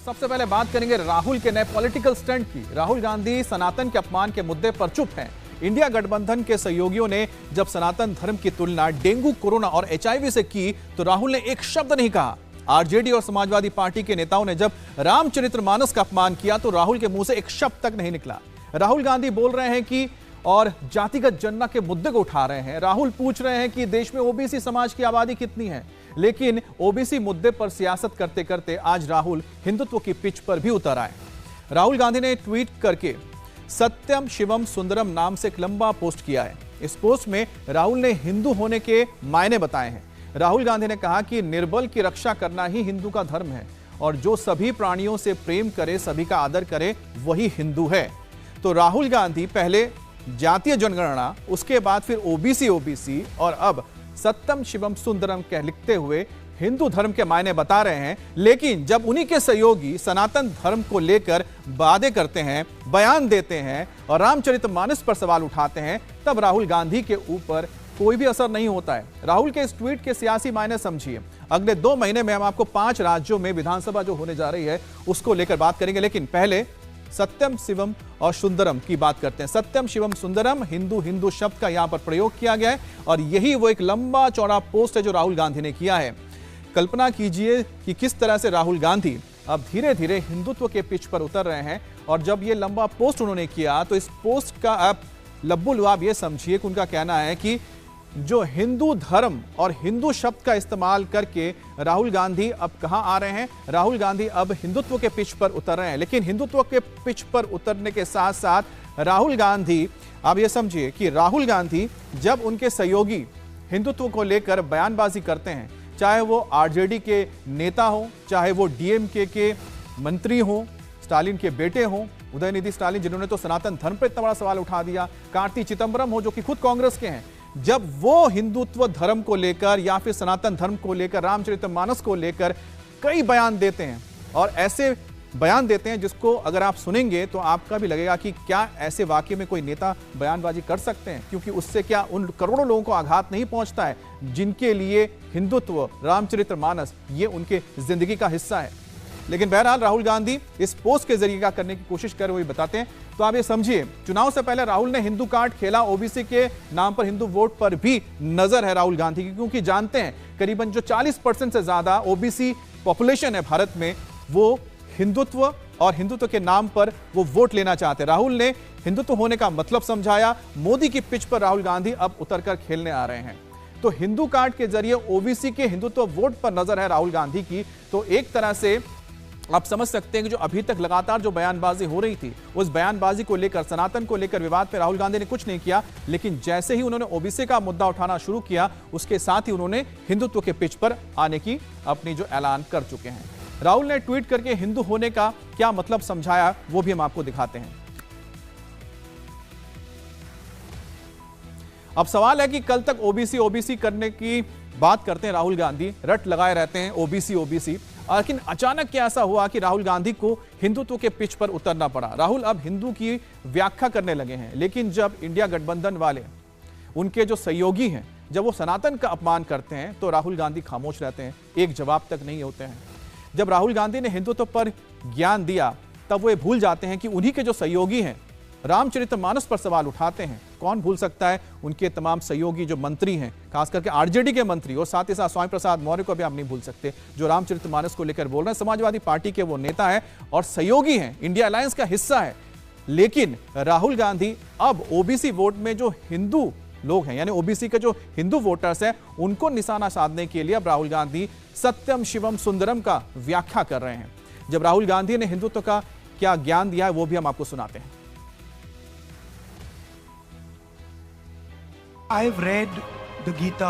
सबसे पहले बात करेंगे राहुल के नए पॉलिटिकल स्टंट की। राहुल गांधी सनातन के अपमान के मुद्दे पर चुप हैं। इंडिया गठबंधन के सहयोगियों ने जब सनातन धर्म की तुलना डेंगू, कोरोना और एचआईवी से की तो राहुल ने एक शब्द नहीं कहा। आरजेडी और समाजवादी पार्टी के नेताओं ने जब रामचरितमानस का अपमान किया तो राहुल के मुंह से एक शब्द तक नहीं निकला। राहुल गांधी बोल रहे हैं कि और जातिगत जनना के मुद्दे को उठा रहे हैं। राहुल पूछ रहे हैं कि देश में ओबीसी समाज की आबादी कितनी है, लेकिन ओबीसी मुद्दे पर सियासत करते करते आज राहुल हिंदुत्व की पिच पर भी उतर आए। राहुल गांधी ने ट्वीट करके सत्यम शिवम सुंदरम नाम से एक लंबा पोस्ट किया है। इस पोस्ट में राहुल ने हिंदू होने के मायने बताए हैं। राहुल गांधी ने कहा कि निर्बल की रक्षा करना ही हिंदू का धर्म है और जो सभी प्राणियों से प्रेम करे, सभी का आदर करे, वही हिंदू है। तो राहुल गांधी पहले जातीय जनगणना, उसके बाद फिर ओबीसी और अब सत्यम शिवम सुंदरम कह लिखते हुए हिंदू धर्म के मायने बता रहे हैं। लेकिन जब उन्हीं के सहयोगी सनातन धर्म को लेकर वादे करते हैं, बयान देते हैं और रामचरितमानस पर सवाल उठाते हैं, तब राहुल गांधी के ऊपर कोई भी असर नहीं होता है। राहुल के इस ट्वीट के सियासी मायने समझिए। अगले 2 महीने में हम आपको 5 राज्यों में विधानसभा जो होने जा रही है उसको लेकर बात करेंगे, लेकिन पहले सत्यम शिवम और सुंदरम की बात करते हैं। सत्यम शिवम सुंदरम हिंदू शब्द का यहां पर प्रयोग किया गया है और यही वो एक लंबा चौड़ा पोस्ट है जो राहुल गांधी ने किया है। कल्पना कीजिए कि किस तरह से राहुल गांधी अब धीरे धीरे हिंदुत्व के पिच पर उतर रहे हैं। और जब ये लंबा पोस्ट उन्होंने किया तो इस पोस्ट का आप लब्बो लुआब ये समझिए कि उनका कहना है कि जो हिंदू धर्म और हिंदू शब्द का इस्तेमाल करके राहुल गांधी अब कहां आ रहे हैं। राहुल गांधी अब हिंदुत्व के पिच पर उतर रहे हैं, लेकिन हिंदुत्व के पिच पर उतरने के साथ साथ राहुल गांधी, आप ये समझिए कि राहुल गांधी जब उनके सहयोगी हिंदुत्व को लेकर बयानबाजी करते हैं, चाहे वो आरजेडी के नेता हो, चाहे वो डीएमके के मंत्री हो, स्टालिन के बेटे हो उदयनिधि स्टालिन, जिन्होंने तो सनातन धर्म पर इतना बड़ा सवाल उठा दिया, कार्ति चिदंबरम हो जो कि खुद कांग्रेस के हैं, जब वो हिंदुत्व धर्म को लेकर या फिर सनातन धर्म को लेकर, रामचरितमानस को लेकर कई बयान देते हैं और ऐसे बयान देते हैं जिसको अगर आप सुनेंगे तो आपका भी लगेगा कि क्या ऐसे वाकये में कोई नेता बयानबाजी कर सकते हैं, क्योंकि उससे क्या उन करोड़ों लोगों को आघात नहीं पहुंचता है जिनके लिए हिंदुत्व, रामचरितमानस ये उनके जिंदगी का हिस्सा है। लेकिन बहरहाल राहुल गांधी इस पोस्ट के जरिए क्या करने की कोशिश कर रहे बताते हैं। तो आप ये समझिए, चुनाव से पहले राहुल ने हिंदू कार्ड खेला, ओबीसी के नाम पर हिंदू वोट पर भी नजर है राहुल गांधी की, क्योंकि जानते हैं करीबन जो 40% से ज्यादा ओबीसी पॉपुलेशन है भारत में, वो हिंदुत्व और हिंदुत्व के नाम पर वो वोट लेना चाहते हैं। राहुल ने हिंदुत्व होने का मतलब समझाया। मोदी की पिच पर राहुल गांधी अब उतरकर खेलने आ रहे हैं। तो हिंदू कार्ड के जरिए ओबीसी के हिंदुत्व वोट पर नजर है राहुल गांधी की। तो एक तरह से आप समझ सकते हैं कि जो अभी तक लगातार जो बयानबाजी हो रही थी, उस बयानबाजी को लेकर, सनातन को लेकर विवाद पे राहुल गांधी ने कुछ नहीं किया, लेकिन जैसे ही उन्होंने ओबीसी का मुद्दा उठाना शुरू किया, उसके साथ ही उन्होंने हिंदुत्व के पिच पर आने की अपनी जो ऐलान कर चुके हैं। राहुल ने ट्वीट करके हिंदू होने का क्या मतलब समझाया, वो भी हम आपको दिखाते हैं। अब सवाल है कि कल तक ओबीसी करने की बात करते हैं राहुल गांधी, रट लगाए रहते हैं ओबीसी, लेकिन अचानक क्या ऐसा हुआ कि राहुल गांधी को हिंदुत्व के पिच पर उतरना पड़ा। राहुल अब हिंदू की व्याख्या करने लगे हैं, लेकिन जब इंडिया गठबंधन वाले, उनके जो सहयोगी हैं, जब वो सनातन का अपमान करते हैं तो राहुल गांधी खामोश रहते हैं, एक जवाब तक नहीं होते हैं। जब राहुल गांधी ने हिंदुत्व पर ज्ञान दिया तब वो भूल जाते हैं कि उन्हीं के जो सहयोगी हैं रामचरितमानस पर सवाल उठाते हैं। कौन भूल सकता है उनके तमाम सहयोगी जो मंत्री हैं, खास करके आरजेडी के मंत्री, और साथ ही साथ स्वामी प्रसाद मौर्य को भी आप नहीं भूल सकते, जो रामचरितमानस को लेकर बोल रहे हैं। समाजवादी पार्टी के वो नेता है और सहयोगी हैं, इंडिया अलायंस का हिस्सा है। लेकिन राहुल गांधी अब ओबीसी वोट में जो हिंदू लोग हैं, यानी ओबीसी के जो हिंदू वोटर्स हैं, उनको निशाना साधने के लिए अब राहुल गांधी सत्यम शिवम सुंदरम का व्याख्या कर रहे हैं। जब राहुल गांधी ने हिंदुत्व का क्या ज्ञान दिया है वो भी हम आपको सुनाते हैं। I've read the Gita,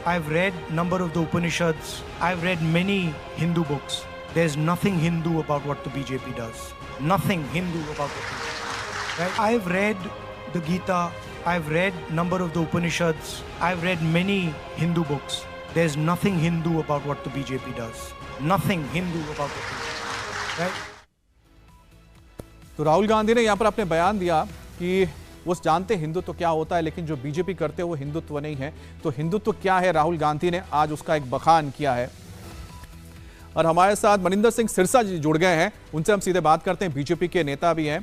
I've read number of the Upanishads, I've read many Hindu books. There's nothing Hindu about what the BJP does. Nothing Hindu about the BJP. Right? I've read the Gita, I've read number of the Upanishads, I've read many Hindu books. There's nothing Hindu about what the BJP does. Nothing Hindu about the BJP. Right? तो राहुल गांधी ने यहां पर अपने बयान दिया कि वो जानते हिंदुत्व क्या होता है, लेकिन जो बीजेपी करते हैं वो हिंदुत्व नहीं है। तो हिंदुत्व क्या है, राहुल गांधी ने आज उसका एक बखान किया है। और हमारे साथ मनिंदर सिंह सिरसा जी जुड़ गए हैं, उनसे हम सीधे बात करते हैं। बीजेपी के नेता भी हैं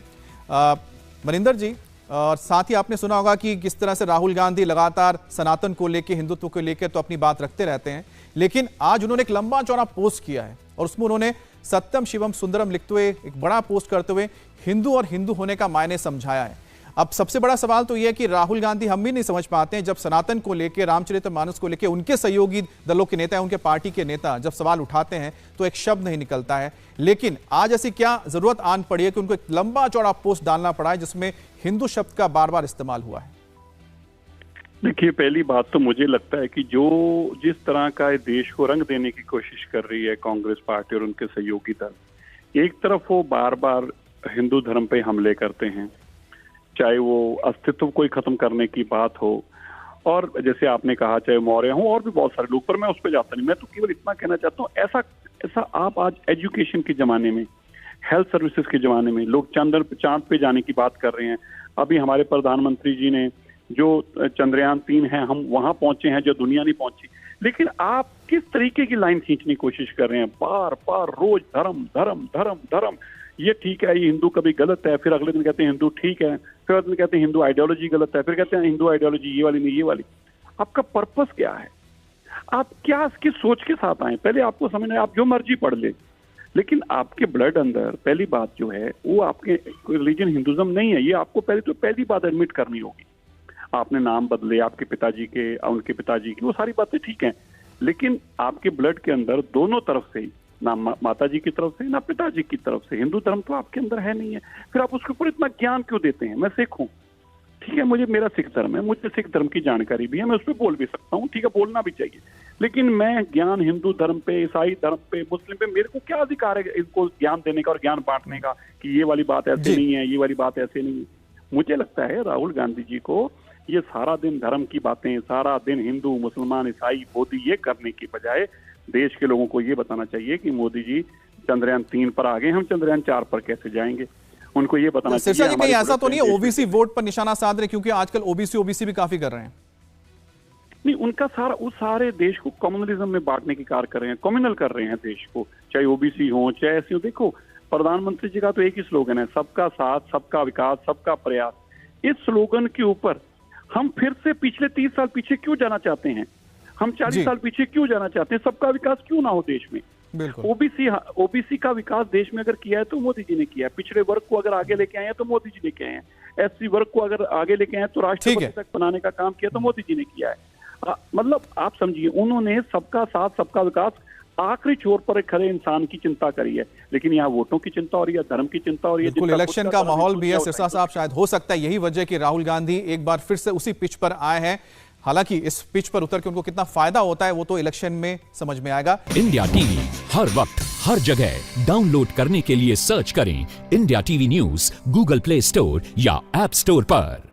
मनिंदर जी, और साथ ही आपने सुना होगा कि किस तरह से राहुल गांधी लगातार सनातन को लेकर, हिंदुत्व को लेकर तो अपनी बात रखते रहते हैं, लेकिन आज उन्होंने एक लंबा चौड़ा पोस्ट किया है और उसमें उन्होंने सत्यम शिवम सुंदरम लिखते हुए एक बड़ा पोस्ट करते हुए हिंदू और हिंदू होने का मायने समझाया है। अब सबसे बड़ा सवाल तो यह है कि राहुल गांधी हम भी नहीं समझ पाते हैं, जब सनातन को लेकर, रामचरितमानस को लेकर उनके सहयोगी दलों के नेता, उनके पार्टी के नेता जब सवाल उठाते हैं तो एक शब्द नहीं निकलता है। लेकिन आज ऐसी क्या जरूरत आन पड़ी है कि उनको एक लंबा चौड़ा पोस्ट डालना पड़ा है जिसमें हिंदू शब्द का बार बार इस्तेमाल हुआ है? देखिए, पहली बात तो मुझे लगता है कि जिस तरह का देश को रंग देने की कोशिश कर रही है कांग्रेस पार्टी और उनके सहयोगी दल, एक तरफ वो बार बार हिंदू धर्म पे हमले करते हैं, चाहे वो अस्तित्व को ही खत्म करने की बात हो, और जैसे आपने कहा चाहे मौर्य हो और भी बहुत सारे लोग, पर मैं उस पर जाता नहीं। मैं तो केवल इतना कहना चाहता हूँ, ऐसा आप आज एजुकेशन के जमाने में, हेल्थ सर्विसेज के जमाने में लोग चांद पे जाने की बात कर रहे हैं। अभी हमारे प्रधानमंत्री जी ने जो चंद्रयान 3 है, हम वहां पहुंचे हैं जो दुनिया नहीं पहुंची, लेकिन आप किस तरीके की लाइन खींचने की कोशिश कर रहे हैं? बार बार रोज धर्म धर्म धर्म धर्म, ये ठीक है, ये हिंदू कभी गलत है, फिर अगले दिन कहते हैं हिंदू ठीक है, फिर अगले दिन कहते हैं हिंदू आइडियोलॉजी गलत है, फिर कहते हैं हिंदू आइडियोलॉजी ये वाली नहीं, ये वाली। आपका पर्पस क्या है? आप क्या किस सोच के साथ आए? पहले आपको समझना है, आप जो मर्जी पढ़ ले, लेकिन आपके ब्लड अंदर पहली बात जो है वो आपके रिलीजन हिंदुज्म नहीं है। ये आपको पहली बात एडमिट करनी होगी। आपने नाम बदले आपके पिताजी के, उनके पिताजी की, वो सारी बातें ठीक हैं, लेकिन आपके ब्लड के अंदर दोनों तरफ से, ना माता जी की तरफ से ना पिताजी की तरफ से, हिंदू धर्म तो आपके अंदर है नहीं है। फिर आप उसके ऊपर इतना ज्ञान क्यों देते हैं? मैं सिख हूँ, ठीक है, मेरा सिख धर्म है, मुझे सिख धर्म की जानकारी भी है, मैं उस पर बोल भी सकता हूँ, ठीक है, बोलना भी चाहिए, लेकिन मैं ज्ञान हिंदू धर्म पे, ईसाई धर्म पे, मुस्लिम पे, मेरे को क्या अधिकार है इनको ज्ञान देने का और ज्ञान बांटने का कि ये वाली बात ऐसे नहीं है, ये वाली बात ऐसे नहीं है? मुझे लगता है राहुल गांधी जी को ये सारा दिन धर्म की बातें, सारा दिन हिंदू, मुसलमान, ईसाई, मोदी, ये करने की बजाय देश के लोगों को ये बताना चाहिए कि मोदी जी चंद्रयान 3 पर आ गए, हम चंद्रयान 4 पर कैसे जाएंगे? उनको ये बताना चाहिए। सिरसा जी, कहीं ऐसा तो नहीं है ओबीसी वोट पर निशाना साध रहे, क्योंकि आजकल ओबीसी भी काफी कर रहे हैं? नहीं, उनका उस सारे देश को कम्युनलिज्म में बांटने की कार्य कर रहे हैं, कम्युनल कर रहे हैं देश को, चाहे ओबीसी हो चाहे ऐसे हो। देखो, प्रधानमंत्री जी का तो एक ही स्लोगन है, सबका साथ, सबका विकास, सबका प्रयास। इस स्लोगन के ऊपर हम फिर से पिछले 30 साल पीछे क्यों जाना चाहते हैं? हम 40 साल पीछे क्यों जाना चाहते हैं? सबका विकास क्यों ना हो देश में? ओबीसी का विकास देश में अगर किया है तो मोदी जी ने किया है, पिछड़े वर्ग को अगर आगे लेके आए हैं तो मोदी जी लेके आए हैं, एससी वर्ग को अगर आगे लेके आए तो राष्ट्रपति तक बनाने का काम किया तो मोदी जी ने किया है। मतलब आप समझिए, उन्होंने सबका साथ, सबका विकास आखिरी छोर पर खड़े इंसान की चिंता करी है, लेकिन यहाँ वोटों की चिंता और या धर्म की चिंता और ये इलेक्शन का माहौल भी है। सिरसा साहब, शायद हो सकता है यही वजह कि राहुल गांधी एक बार फिर से उसी पिच पर आए हैं। हालांकि इस पिच पर उतर के उनको कितना फायदा होता है वो तो इलेक्शन में समझ में आएगा। इंडिया टीवी हर वक्त हर जगह डाउनलोड करने के लिए सर्च करें India TV news Google play store या ऐप स्टोर पर।